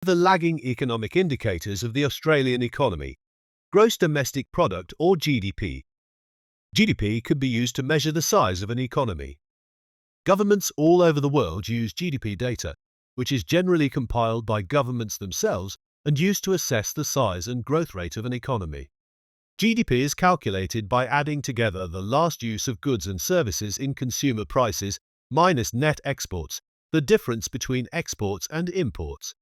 The lagging economic indicators of the Australian economy. Gross domestic product or GDP. GDP could be used to measure the size of an economy. Governments all over the world use GDP data, which is generally compiled by governments themselves and used to assess the size and growth rate of an economy. GDP is calculated by adding together the last use of goods and services in consumer prices minus net exports, the difference between exports and imports.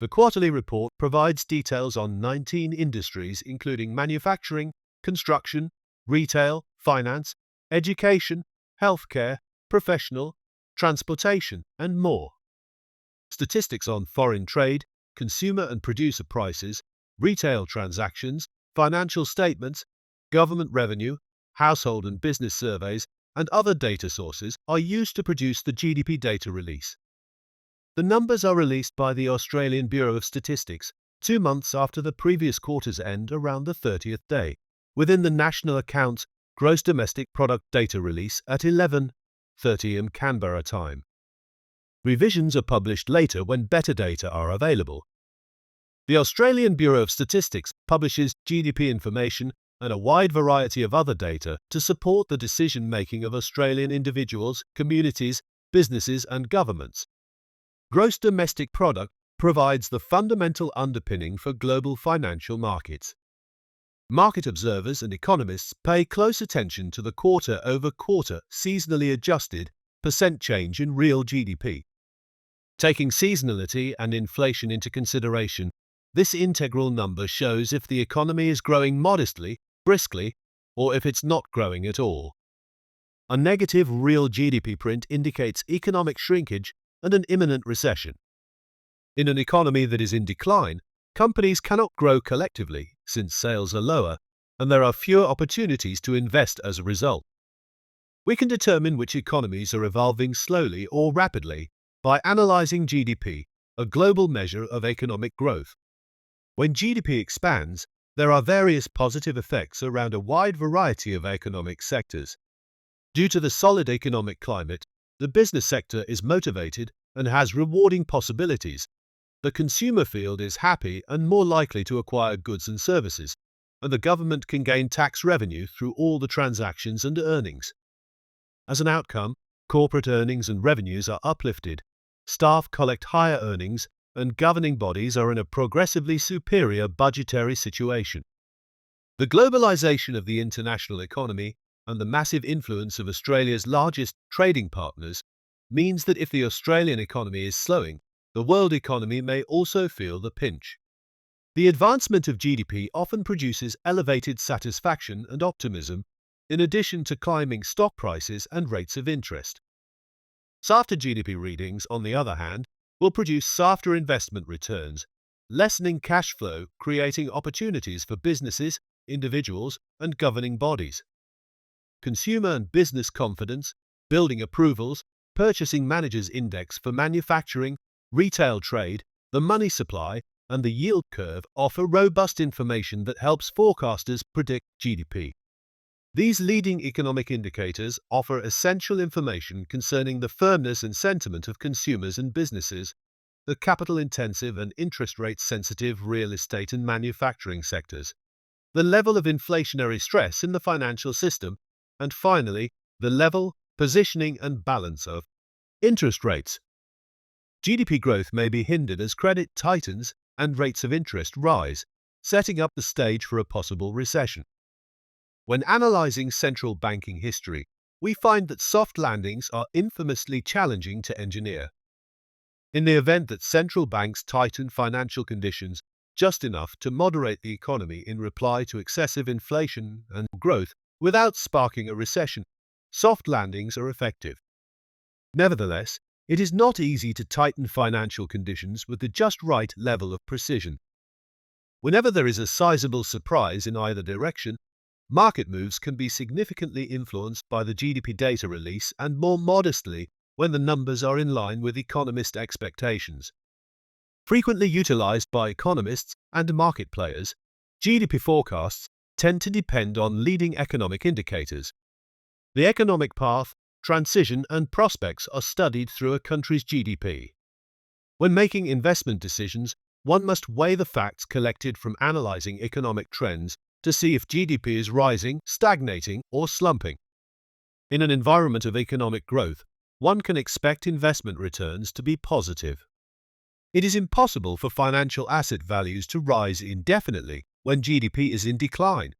The quarterly report provides details on 19 industries including manufacturing, construction, retail, finance, education, healthcare, professional, transportation, and more. Statistics on foreign trade, consumer and producer prices, retail transactions, financial statements, government revenue, household and business surveys, and other data sources are used to produce the GDP data release. The numbers are released by the Australian Bureau of Statistics 2 months after the previous quarter's end around the 30th day, within the National Accounts Gross Domestic Product data release at 11:30 am Canberra time. Revisions are published later when better data are available. The Australian Bureau of Statistics publishes GDP information and a wide variety of other data to support the decision-making of Australian individuals, communities, businesses and governments. Gross domestic product provides the fundamental underpinning for global financial markets. Market observers and economists pay close attention to the quarter-over-quarter seasonally adjusted percent change in real GDP. Taking seasonality and inflation into consideration, this integral number shows if the economy is growing modestly, briskly, or if it's not growing at all. A negative real GDP print indicates economic shrinkage and an imminent recession. In an economy that is in decline, companies cannot grow collectively since sales are lower and there are fewer opportunities to invest as a result. We can determine which economies are evolving slowly or rapidly by analyzing GDP, a global measure of economic growth. When GDP expands, there are various positive effects around a wide variety of economic sectors. Due to the solid economic climate, the business sector is motivated and has rewarding possibilities. The consumer field is happy and more likely to acquire goods and services, and the government can gain tax revenue through all the transactions and earnings. As an outcome, corporate earnings and revenues are uplifted, staff collect higher earnings, and governing bodies are in a progressively superior budgetary situation. The globalization of the international economy and the massive influence of Australia's largest trading partners means that if the Australian economy is slowing, the world economy may also feel the pinch. The advancement of GDP often produces elevated satisfaction and optimism, in addition to climbing stock prices and rates of interest. Softer GDP readings, on the other hand, will produce softer investment returns, lessening cash flow, creating opportunities for businesses, individuals, and governing bodies. Consumer and business confidence, building approvals, purchasing managers' index for manufacturing, retail trade, the money supply, and the yield curve offer robust information that helps forecasters predict GDP. These leading economic indicators offer essential information concerning the firmness and sentiment of consumers and businesses, the capital-intensive and interest rate-sensitive real estate and manufacturing sectors, the level of inflationary stress in the financial system, and finally, the level, positioning and balance of interest rates. GDP growth may be hindered as credit tightens and rates of interest rise, setting up the stage for a possible recession. When analyzing central banking history, we find that soft landings are infamously challenging to engineer. In the event that central banks tighten financial conditions just enough to moderate the economy in reply to excessive inflation and growth without sparking a recession, soft landings are effective. Nevertheless, it is not easy to tighten financial conditions with the just right level of precision. Whenever there is a sizable surprise in either direction, market moves can be significantly influenced by the GDP data release and more modestly when the numbers are in line with economist expectations. Frequently utilized by economists and market players, GDP forecasts tend to depend on leading economic indicators. The economic path, transition and prospects are studied through a country's GDP. When making investment decisions, one must weigh the facts collected from analyzing economic trends to see if GDP is rising, stagnating, or slumping. In an environment of economic growth, one can expect investment returns to be positive. It is impossible for financial asset values to rise indefinitely when GDP is in decline.